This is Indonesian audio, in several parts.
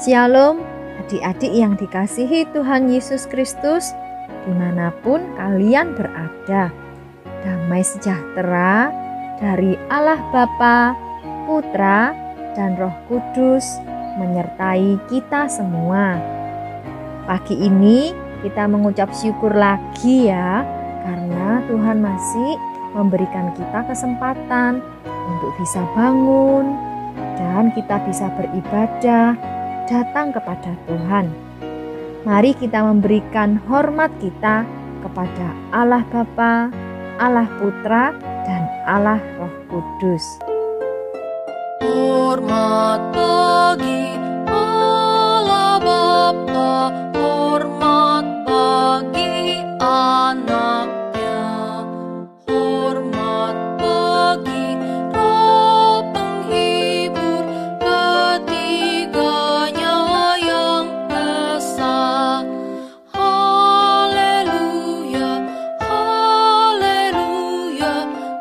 Shalom, adik-adik yang dikasihi Tuhan Yesus Kristus, dimanapun kalian berada. Damai sejahtera dari Allah Bapa, Putra, dan Roh Kudus menyertai kita semua. Pagi ini kita mengucap syukur lagi ya, karena Tuhan masih memberikan kita kesempatan untuk bisa bangun dan kita bisa beribadah, datang kepada Tuhan. Mari kita memberikan hormat kita kepada Allah Bapa, Allah Putra, dan Allah Roh Kudus. Hormat bagi Allah Bapa, hormat bagi anaknya, hormat bagi Roh penghibur ketiganya yang esa. Haleluya, haleluya,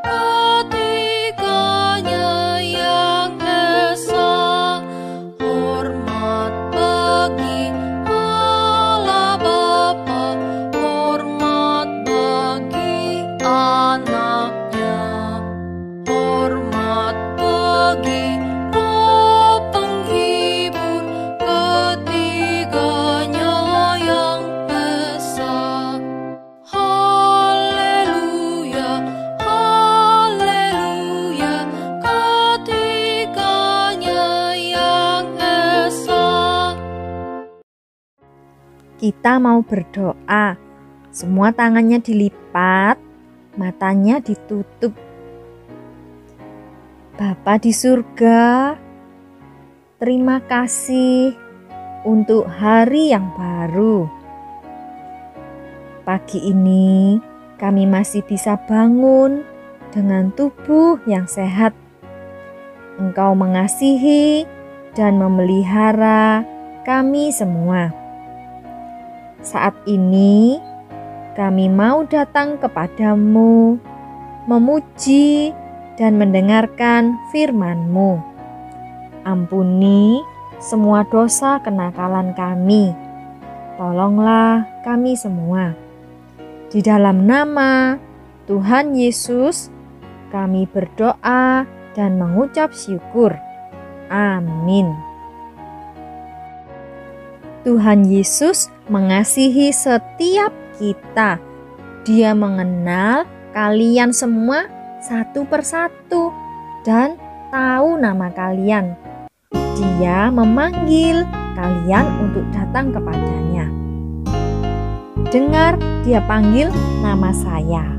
ketiganya yang esa. Hormat bagi Allah Bapa, hormat bagi anaknya, hormat bagi Roh penghibur ketiganya yang esa. Haleluya, haleluya, ketiganya yang esa. Kita mau berdoa. Semua tangannya dilipat, matanya ditutup. Bapa di surga, terima kasih untuk hari yang baru. Pagi ini kami masih bisa bangun dengan tubuh yang sehat. Engkau mengasihi dan memelihara kami semua. Saat ini kami mau datang kepadamu, memuji dan mendengarkan firman-Mu. Ampuni semua dosa kenakalan kami. Tolonglah kami semua. Di dalam nama Tuhan Yesus, kami berdoa dan mengucap syukur. Amin. Tuhan Yesus mengasihi setiap kita. Dia mengenal kalian semua satu persatu dan tahu nama kalian. Dia memanggil kalian untuk datang kepadanya. Dengar dia panggil nama saya.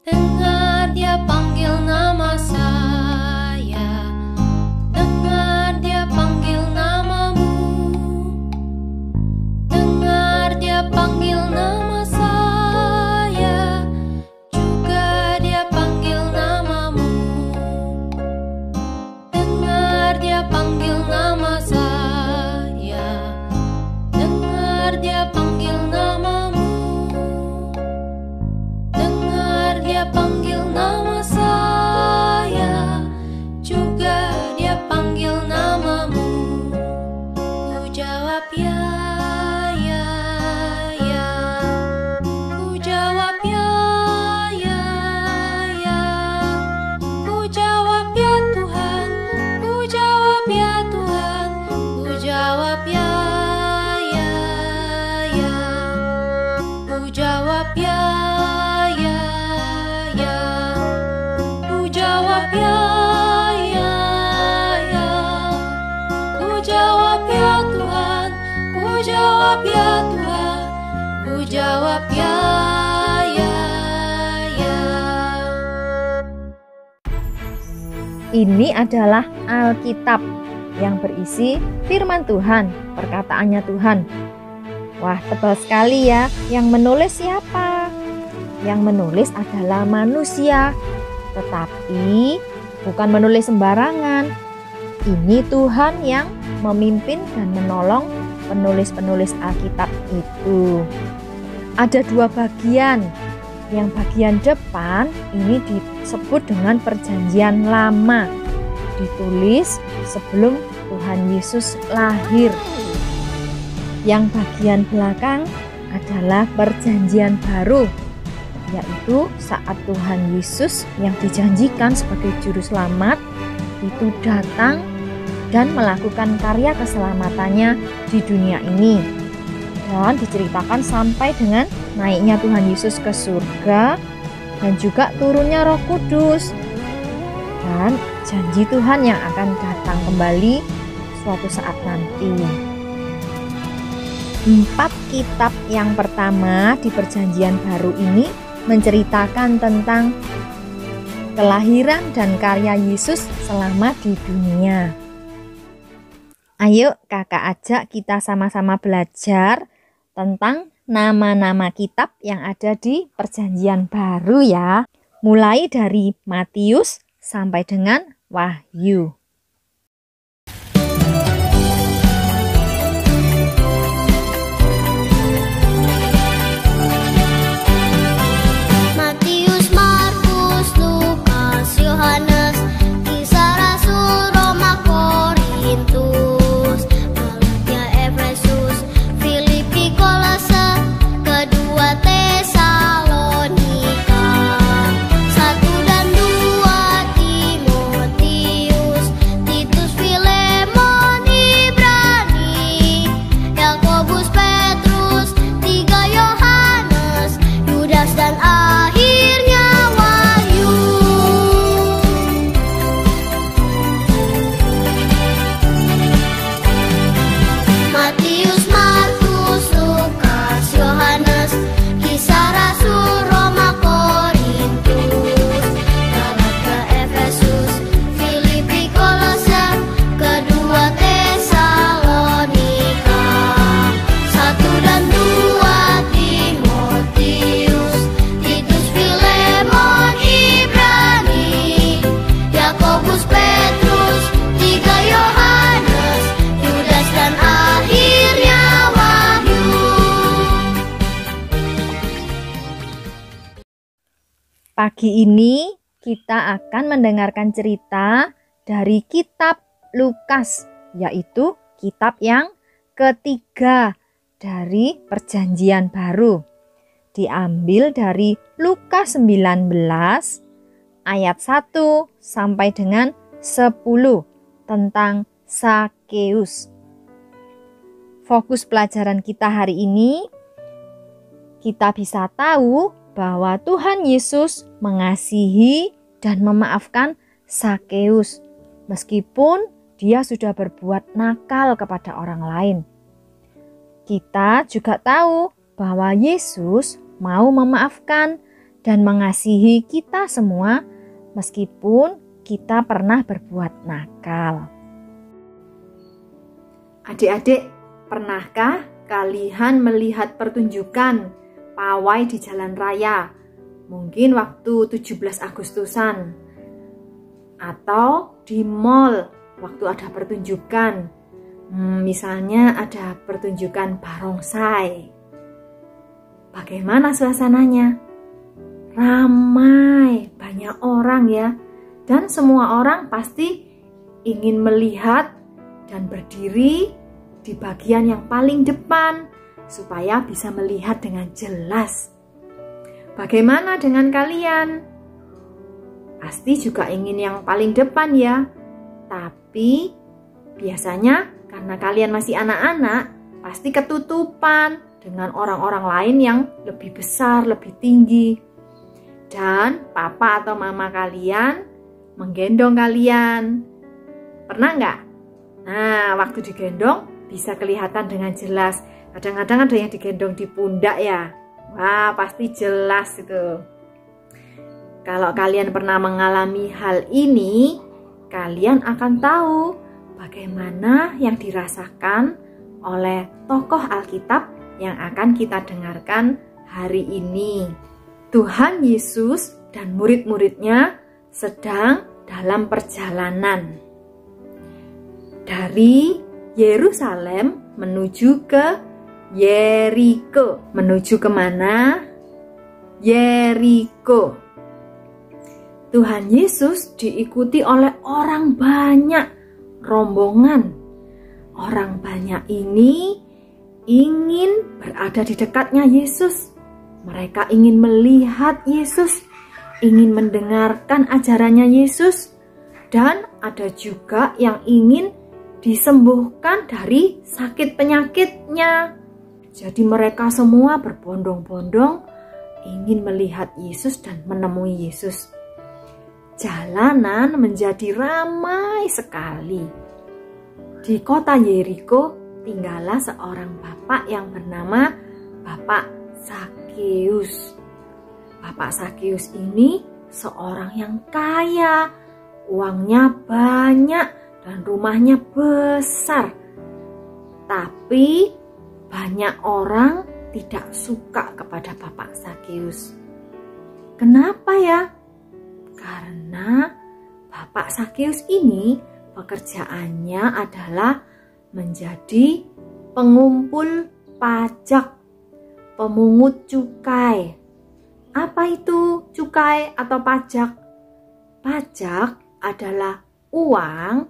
Dengar dia panggil nama saya, dengar dia panggil namamu, dengar dia panggil nama saya, juga dia panggil namamu. Dengar dia panggil nama saya, dengar dia panggil namamu, dengar dia panggil nama saya, juga dia panggil namamu. Ku jawab ya, ya, ya. Ku jawab ya, ya, ya. Ku jawab ya Tuhan, ku jawab ya Tuhan, ku jawab ya, ya, ya. Ku jawab ya, ya, ya. Ku jawab ya, ya, ya. Ku jawab ya Tuhan, ku jawab ya Tuhan, ku jawab ya, ya, ya. Ini adalah Alkitab yang berisi firman Tuhan, perkataannya Tuhan. Wah, tebal sekali ya. Yang menulis siapa? Yang menulis adalah manusia, tetapi bukan menulis sembarangan. Ini Tuhan yang memimpin dan menolong penulis-penulis Alkitab itu. Ada dua bagian. Yang bagian depan ini disebut dengan Perjanjian Lama. ditulis sebelum Tuhan Yesus lahir. Yang bagian belakang adalah perjanjian baru, yaitu saat Tuhan Yesus yang dijanjikan sebagai juru selamat itu datang dan melakukan karya keselamatannya di dunia ini. Dan diceritakan sampai dengan naiknya Tuhan Yesus ke surga dan juga turunnya Roh Kudus. Dan janji Tuhan yang akan datang kembali suatu saat nanti. 4 kitab yang pertama di perjanjian baru ini menceritakan tentang kelahiran dan karya Yesus selama di dunia. Ayo kakak ajak kita sama-sama belajar tentang nama-nama kitab yang ada di perjanjian baru ya. Mulai dari Matius sampai dengan Wahyu. Matius, Markus, Lukas, Yohanes, Kisah Rasul, Roma, Korintus, Galatia, Efesus, Filipi, Kolose, kedua Tesalonika, 1 dan 2 Timotius, Titus, Filemon, Ibrani, Yakobus, Petrus, 3 Yohanes, Yudas dan akhirnya Wahyu. Matius, Markus, Lukas, Yohanes, Kisah Rasul, Roma, Korintus, Galatia, Efesus, Filipi, Kolose, kedua Tesalonika, 1 dan 2 Timotius, Titus, Filemon, Ibrani, Yakobus, Petrus, 3 Yohanes, Yudas dan akhirnya Wahyu. Pagi ini kita akan mendengarkan cerita dari kitab Lukas, yaitu kitab yang ketiga dari perjanjian baru. Diambil dari Lukas 19 ayat 1 sampai dengan 10 tentang Sakeus. Fokus pelajaran kita hari ini, kita bisa tahu bahwa Tuhan Yesus mengasihi dan memaafkan Sakeus meskipun dia sudah berbuat nakal kepada orang lain. Kita juga tahu bahwa Yesus mau memaafkan dan mengasihi kita semua meskipun kita pernah berbuat nakal. Adik-adik, pernahkah kalian melihat pertunjukan pawai di jalan raya? Mungkin waktu 17 Agustusan atau di mall waktu ada pertunjukan. Misalnya ada pertunjukan barongsai. Bagaimana suasananya? Ramai, banyak orang ya. Dan semua orang pasti ingin melihat dan berdiri di bagian yang paling depan supaya bisa melihat dengan jelas. Bagaimana dengan kalian? Pasti juga ingin yang paling depan ya. Tapi biasanya karena kalian masih anak-anak, pasti ketutupan dengan orang-orang lain yang lebih besar, lebih tinggi. Dan papa atau mama kalian menggendong kalian. Pernah nggak? Nah, waktu digendong bisa kelihatan dengan jelas. Kadang-kadang ada yang digendong di pundak ya. Wah, pasti jelas itu. Kalau kalian pernah mengalami hal ini, kalian akan tahu bagaimana yang dirasakan oleh tokoh Alkitab yang akan kita dengarkan hari ini. Tuhan Yesus dan murid-muridnya sedang dalam perjalanan dari Yerusalem menuju ke Yeriko. Menuju kemana? Yeriko. Tuhan Yesus diikuti oleh orang banyak, rombongan. Orang banyak ini ingin berada di dekatnya Yesus. Mereka ingin melihat Yesus, ingin mendengarkan ajarannya Yesus, dan ada juga yang ingin disembuhkan dari sakit penyakitnya. Jadi mereka semua berbondong-bondong ingin melihat Yesus dan menemui Yesus. Jalanan menjadi ramai sekali. Di kota Yeriko tinggallah seorang bapak yang bernama Bapak Zakeus. Bapak Zakeus ini seorang yang kaya, uangnya banyak dan rumahnya besar. Tapi banyak orang tidak suka kepada Bapak Zakeus. Kenapa ya? Karena Bapak Zakeus ini pekerjaannya adalah menjadi pengumpul pajak, pemungut cukai. Apa itu cukai atau pajak? Pajak adalah uang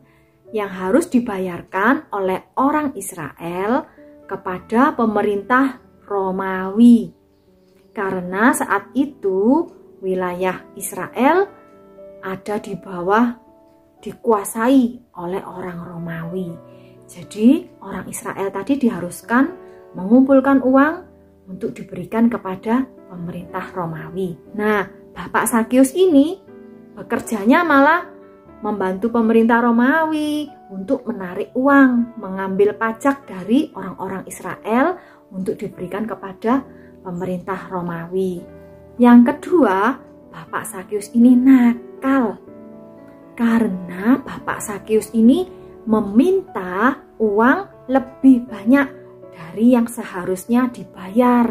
yang harus dibayarkan oleh orang Israel kepada pemerintah Romawi. Karena saat itu wilayah Israel ada di bawah dikuasai oleh orang Romawi. Jadi orang Israel tadi diharuskan mengumpulkan uang untuk diberikan kepada pemerintah Romawi. Nah, Bapak Zakeus ini bekerjanya malah membantu pemerintah Romawi untuk menarik uang, mengambil pajak dari orang-orang Israel untuk diberikan kepada pemerintah Romawi. Yang kedua, Bapak Zakeus ini nakal. Karena Bapak Zakeus ini meminta uang lebih banyak dari yang seharusnya dibayar.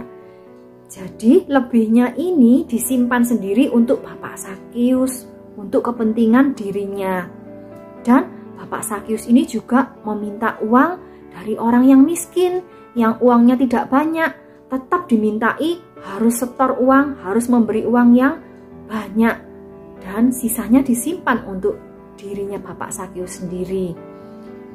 Jadi lebihnya ini disimpan sendiri untuk Bapak Zakeus, untuk kepentingan dirinya. Dan Bapak Zakeus ini juga meminta uang dari orang yang miskin, yang uangnya tidak banyak, tetap dimintai harus setor uang, harus memberi uang yang banyak. Dan sisanya disimpan untuk dirinya Bapak Zakeus sendiri.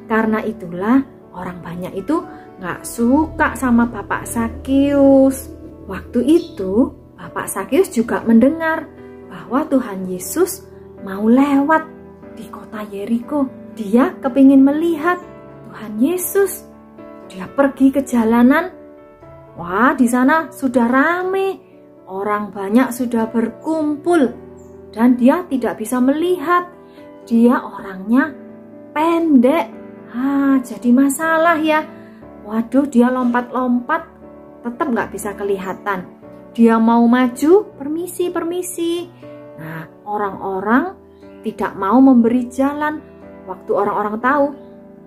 Karena itulah orang banyak itu gak suka sama Bapak Zakeus. Waktu itu Bapak Zakeus juga mendengar bahwa Tuhan Yesus mau lewat di kota Yeriko. Dia kepingin melihat Tuhan Yesus. Dia pergi ke jalanan. Wah, di sana sudah rame. Orang banyak sudah berkumpul. Dan dia tidak bisa melihat. Dia orangnya pendek. Jadi masalah ya. Waduh, dia lompat-lompat tetap nggak bisa kelihatan. Dia mau maju, permisi. Nah, orang-orang tidak mau memberi jalan. Waktu orang-orang tahu,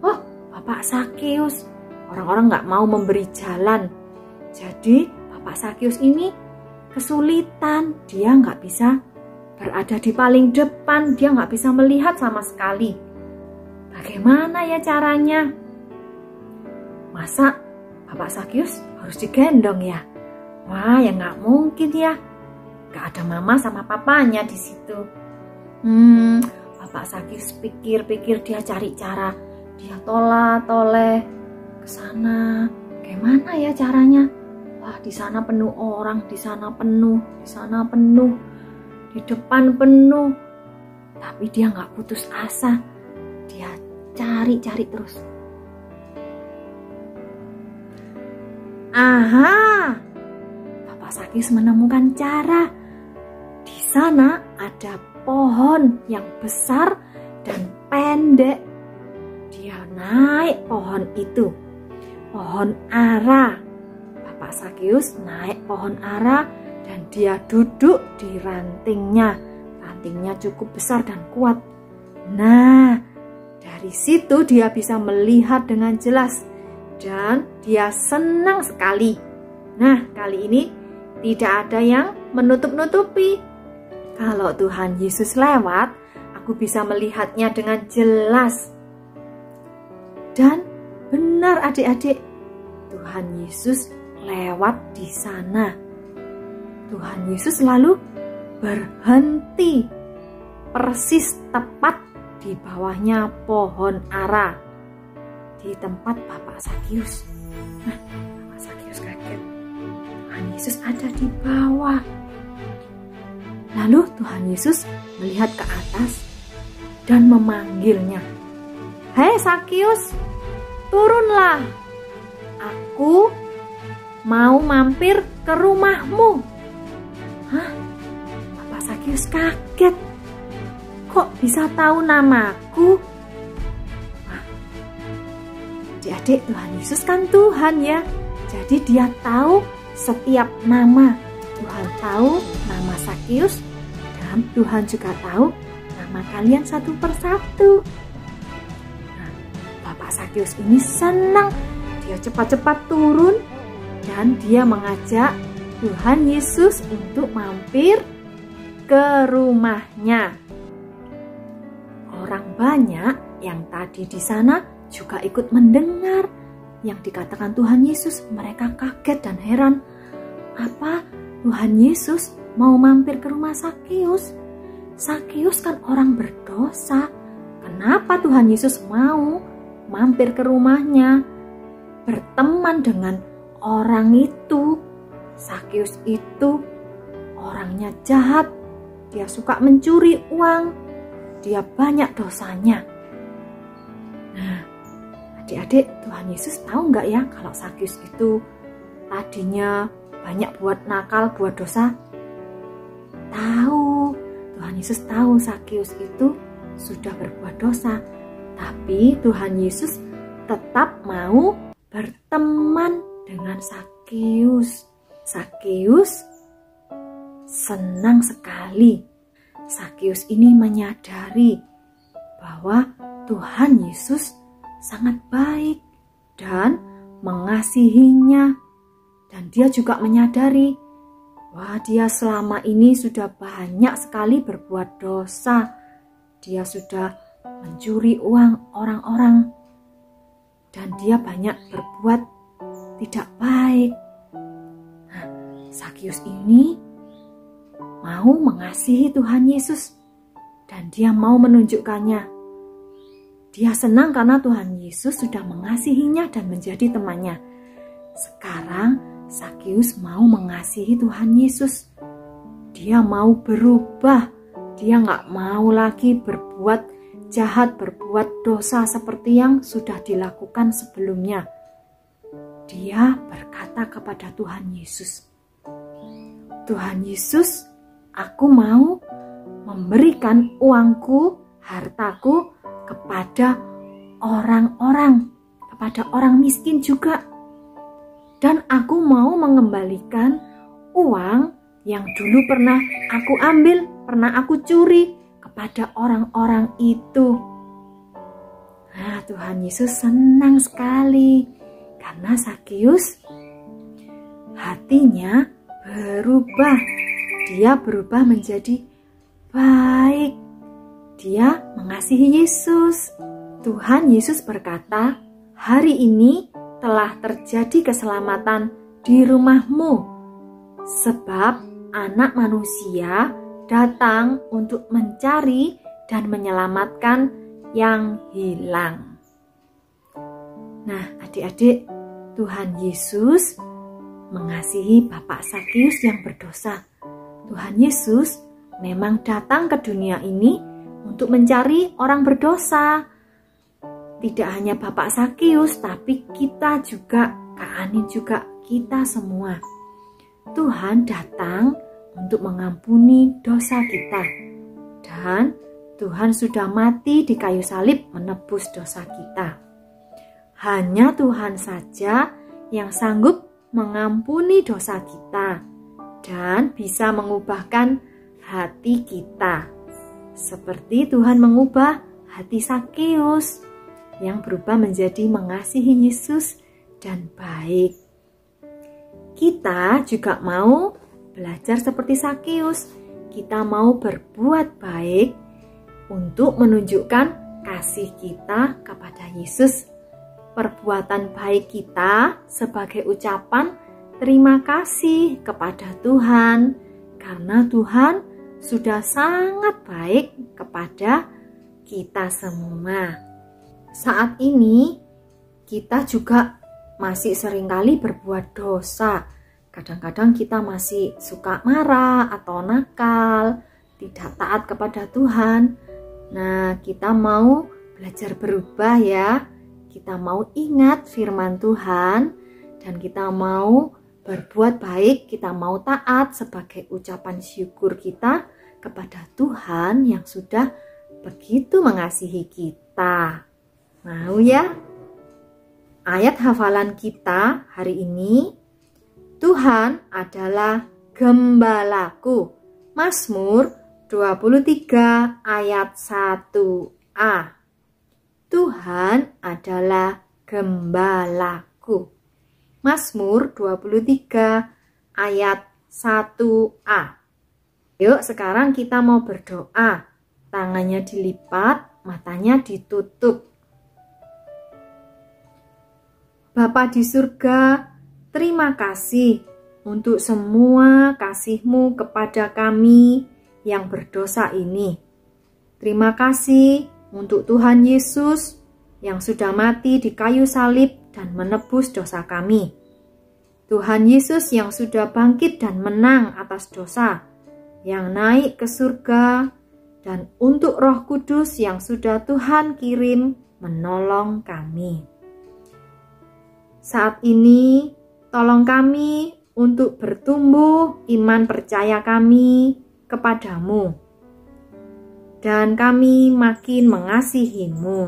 oh Bapak Zakeus, orang-orang nggak mau memberi jalan. Jadi Bapak Zakeus ini kesulitan. Dia nggak bisa berada di paling depan, dia nggak bisa melihat sama sekali. Bagaimana ya caranya? Masa Bapak Zakeus harus digendong ya? Wah, ya nggak mungkin ya. Nggak ada mama sama papanya di situ. Bapak Zakeus pikir-pikir, dia cari cara. Dia toleh ke sana. Gimana ya caranya? Wah, di sana penuh orang, di sana penuh, di sana penuh. Di depan penuh. Tapi dia nggak putus asa. Dia cari terus. Aha, Bapak Zakeus menemukan cara. Di sana ada pohon yang besar dan pendek. Dia naik pohon itu, pohon ara. Bapak Zakeus naik pohon ara dan dia duduk di rantingnya. Rantingnya cukup besar dan kuat. Nah, dari situ dia bisa melihat dengan jelas. Dan dia senang sekali. Nah, kali ini tidak ada yang menutup-nutupi. Kalau Tuhan Yesus lewat, aku bisa melihatnya dengan jelas. Dan benar adik-adik, Tuhan Yesus lewat di sana. Tuhan Yesus lalu berhenti persis tepat di bawahnya pohon ara, di tempat Bapak Sakius. Nah, Bapak Sakius kaget. Tuhan Yesus ada di bawah. Lalu Tuhan Yesus melihat ke atas dan memanggilnya. "Hei Sakius, turunlah. Aku mau mampir ke rumahmu." Hah? Bapak Sakius kaget. Kok bisa tahu namaku? Wah, adik-adik, Tuhan Yesus kan Tuhan ya. Jadi dia tahu setiap nama. Tuhan tahu nama Sakius dan Tuhan juga tahu nama kalian satu persatu. Nah, Bapak Sakius ini senang. Dia cepat-cepat turun dan dia mengajak Tuhan Yesus untuk mampir ke rumahnya. Orang banyak yang tadi di sana juga ikut mendengar yang dikatakan Tuhan Yesus. Mereka kaget dan heran. Apa Tuhan Yesus mau mampir ke rumah Sakius? Sakius kan orang berdosa. Kenapa Tuhan Yesus mau mampir ke rumahnya? Berteman dengan orang itu. Sakius itu orangnya jahat. Dia suka mencuri uang. Dia banyak dosanya. Nah, adik-adik, Tuhan Yesus tahu nggak ya kalau Sakius itu tadinya banyak buat nakal, buat dosa? Tahu. Tuhan Yesus tahu Sakius itu sudah berbuat dosa. Tapi Tuhan Yesus tetap mau berteman dengan Sakius. Sakius senang sekali. Sakius ini menyadari bahwa Tuhan Yesus sangat baik dan mengasihinya. Dan dia juga menyadari bahwa dia selama ini sudah banyak sekali berbuat dosa. Dia sudah mencuri uang orang-orang. Dan dia banyak berbuat tidak baik. Nah, Sakius ini mau mengasihi Tuhan Yesus dan dia mau menunjukkannya. Dia senang karena Tuhan Yesus sudah mengasihinya dan menjadi temannya. Sekarang Sakius mau mengasihi Tuhan Yesus. Dia mau berubah. Dia nggak mau lagi berbuat jahat, berbuat dosa seperti yang sudah dilakukan sebelumnya. Dia berkata kepada Tuhan Yesus, "Tuhan Yesus, aku mau memberikan uangku, hartaku kepada orang-orang, kepada orang miskin juga. Dan aku mau mengembalikan uang yang dulu pernah aku ambil, pernah aku curi kepada orang-orang itu." Nah, Tuhan Yesus senang sekali karena Sakius hatinya berubah. Dia berubah menjadi baik. Dia mengasihi Yesus. Tuhan Yesus berkata, "Hari ini telah terjadi keselamatan di rumahmu, sebab Anak Manusia datang untuk mencari dan menyelamatkan yang hilang." Nah, adik-adik, Tuhan Yesus mengasihi Bapak Sakius yang berdosa. Tuhan Yesus memang datang ke dunia ini untuk mencari orang berdosa. Tidak hanya Bapak Sakius, tapi kita juga, Kak Anin juga, kita semua. Tuhan datang untuk mengampuni dosa kita. Dan Tuhan sudah mati di kayu salib menebus dosa kita. Hanya Tuhan saja yang sanggup mengampuni dosa kita dan bisa mengubahkan hati kita. Seperti Tuhan mengubah hati Sakius yang berubah menjadi mengasihi Yesus dan baik. Kita juga mau belajar seperti Sakius. Kita mau berbuat baik untuk menunjukkan kasih kita kepada Yesus. Perbuatan baik kita sebagai ucapan terima kasih kepada Tuhan karena Tuhan sudah sangat baik kepada kita semua. Saat ini kita juga masih seringkali berbuat dosa. Kadang-kadang kita masih suka marah atau nakal, tidak taat kepada Tuhan. Nah, kita mau belajar berubah ya. Kita mau ingat firman Tuhan dan kita mau berbuat baik, kita mau taat sebagai ucapan syukur kita kepada Tuhan yang sudah begitu mengasihi kita. Mau ya? Ayat hafalan kita hari ini, Tuhan adalah gembalaku. Mazmur 23 ayat 1a. Tuhan adalah gembalaku. Mazmur 23 ayat 1a. Yuk sekarang kita mau berdoa. Tangannya dilipat, matanya ditutup. Bapa di surga, terima kasih untuk semua kasih-Mu kepada kami yang berdosa ini. Terima kasih untuk Tuhan Yesus yang sudah mati di kayu salib dan menebus dosa kami. Tuhan Yesus yang sudah bangkit dan menang atas dosa, yang naik ke surga, dan untuk Roh Kudus yang sudah Tuhan kirim menolong kami. Saat ini, tolong kami untuk bertumbuh iman percaya kami kepadamu, dan kami makin mengasihi-Mu.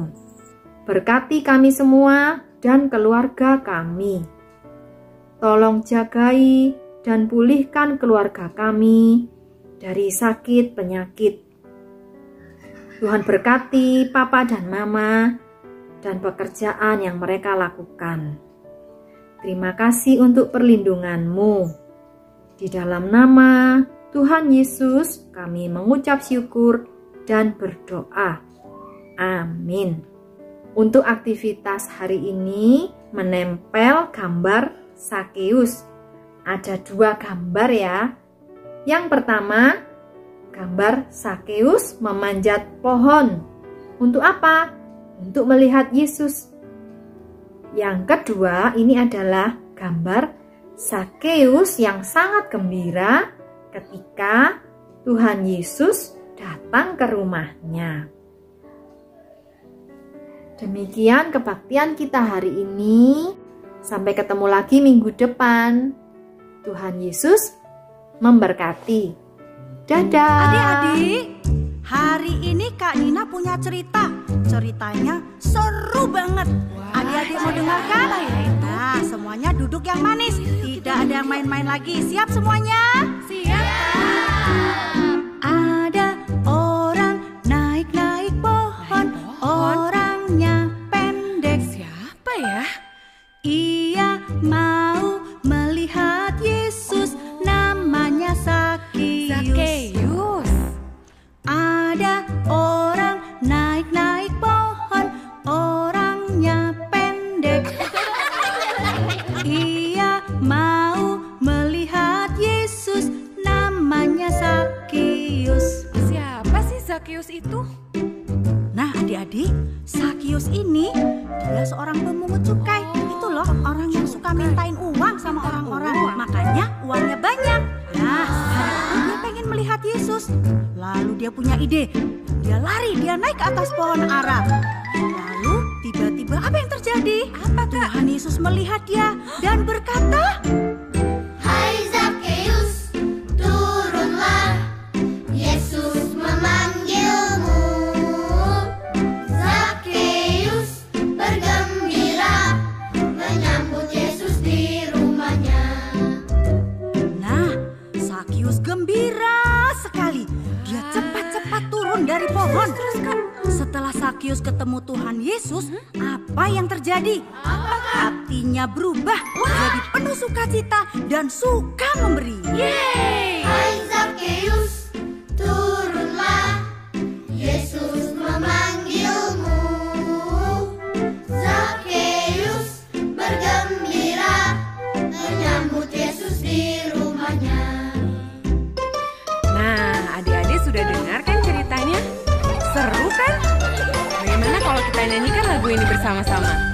Berkati kami semua dan keluarga kami. Tolong jagai dan pulihkan keluarga kami dari sakit penyakit. Tuhan berkati papa dan mama dan pekerjaan yang mereka lakukan. Terima kasih untuk perlindungan-Mu. Di dalam nama Tuhan Yesus kami mengucap syukur dan berdoa. Amin. Untuk aktivitas hari ini menempel gambar Sakeus. Ada 2 gambar ya. Yang pertama, gambar Sakeus memanjat pohon. Untuk apa? Untuk melihat Yesus. Yang kedua, ini adalah gambar Sakeus yang sangat gembira ketika Tuhan Yesus datang ke rumahnya. Demikian kebaktian kita hari ini. Sampai ketemu lagi minggu depan. Tuhan Yesus memberkati. Dadah. Adik-adik, hari ini Kak Nina punya cerita. Ceritanya seru banget. Adik-adik mau dengarkan? Nah, semuanya duduk yang manis. Tidak ada yang main-main lagi. Siap semuanya? Siap. Ada orang naik-naik pohon. Orangnya pendek. Siapa ya? Ia mau melihat Yesus. Namanya Sakeus. Ada orang naik-naik pohon. Orangnya pendek. Ia mau melihat Yesus. Namanya Sakeus. Siapa sih Sakeus itu? Nah adik-adik, Sakeus ini dia seorang pemungut cukai. Itu loh orang yang suka mintain uang sama orang-orang. Makanya uangnya banyak. Nah sekarang dia pengen melihat Yesus. Lalu dia punya ide. Dia lari, dia naik ke atas pohon ara. Lalu tiba-tiba apa yang terjadi? Tuhan Yesus melihat dia dan berkata, Hai Sakeus, turunlah, Yesus memanggilmu. Sakeus bergembira menyambut Yesus di rumahnya. nah Sakeus gembira sekali. Dia cepat-cepat turun dari pohon. Setelah Sakeus ketemu Tuhan Yesus, apa yang terjadi? Hatinya berubah jadi penuh sukacita dan suka memberi. Hai Sakeus, turunlah, Yesus memanggilmu. Sakeus bergembira menyambut Yesus di rumahnya. Nah, adik-adik bersama-sama.